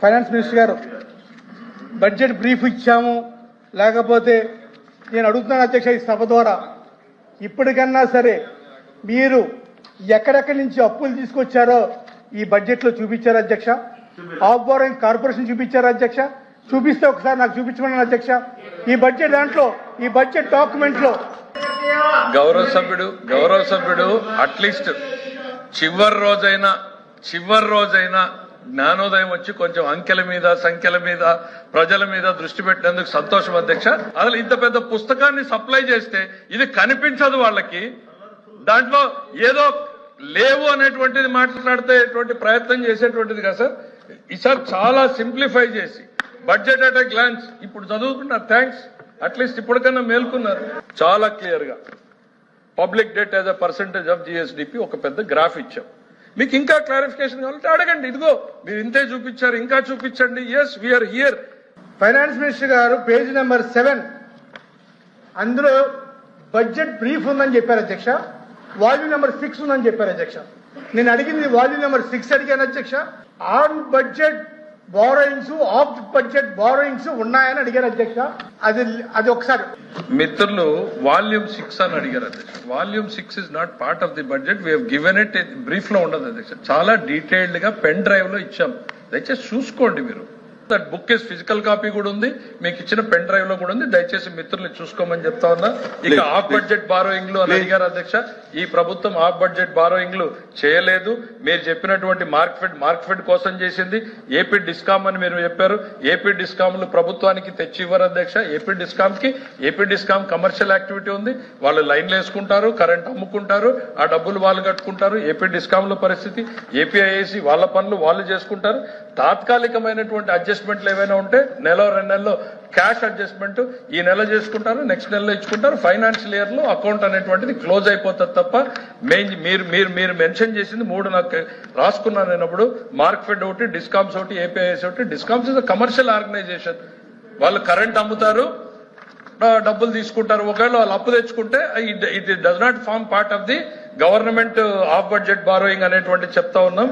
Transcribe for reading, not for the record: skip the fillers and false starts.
Finance minister గారు budget brief ఇచ్చాము, లేకపోతే నేను అడుగుతున్నాను అధ్యక్ష ఈ సభ ద్వారా, ఇప్పటికన్నా సరే మీరు ఎక్కడెక్కడి నుంచి అప్పులు తీసుకొచ్చారో ఈ బడ్జెట్లో చూపించారు అధ్యక్ష. ఆఫ్ బోరింగ్ కార్పొరేషన్ చూపించారు అధ్యక్ష. చూపిస్తే ఒకసారి నాకు చూపించమని అధ్యక్ష. ఈ బడ్జెట్ దాంట్లో ఈ బడ్జెట్ డాక్యుమెంట్ లో గౌరవ సభ్యుడు అట్లీస్ట్ చివరి రోజైనా జ్ఞానోదయం వచ్చి కొంచెం అంకెల మీద సంఖ్యల మీద ప్రజల మీద దృష్టి పెట్టినందుకు సంతోషం అధ్యక్ష. అసలు ఇంత పెద్ద పుస్తకాన్ని సప్లై చేస్తే ఇది కనిపించదు వాళ్ళకి, దాంట్లో ఏదో లేవు అనేటువంటిది మాట్లాడేటువంటి ప్రయత్నం చేసేటువంటిది కదా సార్. ఈసారి చాలా సింప్లిఫై చేసి బడ్జెట్ అట్ ఎ గ్లాన్స్ ఇప్పుడు చదువుకున్నారు. థ్యాంక్స్, అట్లీస్ట్ ఇప్పటికన్నా మేల్కొన్నారు. చాలా క్లియర్ గా public debt as a percentage of GSDP ఒక పెద్ద గ్రాఫ్ ఇచ్చాం. మీకు ఇంకా క్లారిఫికేషన్ కావాలంటే అడగండి. ఇదిగో మీరు ఇంతే చూపించారు, ఇంకా చూపించండి. Yes, we are here. Finance minister గారు పేజ్ నెంబర్ 7 అందులో బడ్జెట్ బ్రీఫ్ ఉందని చెప్పారు అధ్యక్ష. వాల్యూమ్ నెంబర్ 6 ఉందని చెప్పారు అధ్యక్ష. నేను అడిగింది వాల్యూమ్ నెంబర్ 6 అడిగాను అధ్యక్ష. On budget borrowings, of budget borrowings ఉన్నాయని అడిగారు అధ్యక్ష. అది ఒకసారి మిత్రులు వాల్యూమ్ 6 అని అడిగారు అధ్యక్ష. Volume 6 is not part of the budget. We have given it. Brief లో ఉండదు అధ్యక్ష. చాలా డీటెయిల్డ్ గా పెన్ డ్రైవ్ లో ఇచ్చాం. దయచేసి చూసుకోండి మీరు. That book is physical copy కూడా ఉంది, మీకు ఇచ్చిన పెన్ డ్రైవ్ లో కూడా ఉంది. దయచేసి మిత్రుల్ని చూసుకోమని చెప్తా ఉన్నా. ఇక ఆఫ్ బడ్జెట్ బారోయింగ్లు అని అడిగారు అధ్యక్ష. ఈ ప్రభుత్వం ఆఫ్ బడ్జెట్ బారోయింగ్లు చేయలేదు. మీరు చెప్పినటువంటి మార్క్ఫెడ్ కోసం చేసింది. ఏపీ డిస్కామ్ అని మీరు చెప్పారు. ఏపీ డిస్కామ్లు ప్రభుత్వానికి తెచ్చి ఇవ్వరు అధ్యక్ష. ఏపీ డిస్కామ్ కమర్షియల్ యాక్టివిటీ ఉంది. వాళ్ళు లైన్లు వేసుకుంటారు, కరెంట్ అమ్ముకుంటారు, ఆ డబ్బులు వాళ్ళు కట్టుకుంటారు. ఏపీ డిస్కామ్ల పరిస్థితి, ఏపీఐఏసీ వాళ్ళ పనులు వాళ్ళు చేసుకుంటారు. తాత్కాలికమైనటువంటి అడ్జస్ట్మెంట్లు ఏవైనా ఉంటే నెల 2 నెలల్లో క్యాష్ అడ్జస్ట్మెంట్ ఈ నెల చేసుకుంటారు, నెక్స్ట్ నెలలో ఇచ్చుకుంటారు. ఫైనాన్షియల్ ఇయర్ లో అకౌంట్ అనేటువంటిది క్లోజ్ అయిపోతుంది తప్ప మీరు మెన్షన్ చేసింది 3 నాకు రాసుకున్నాను నేనప్పుడు. మార్క్ఫెడ్ ఒకటి, డిస్కామ్స్ ఒకటి, ఏపీఐఎస్ ఒకటి. Discoms is commercial organisation. వాళ్ళు కరెంట్ అమ్ముతారు, డబ్బులు తీసుకుంటారు. ఒకవేళ వాళ్ళు అప్పు తెచ్చుకుంటే it does not form part of the government of budget borrowing అనేటువంటి చెప్తా ఉన్నాం.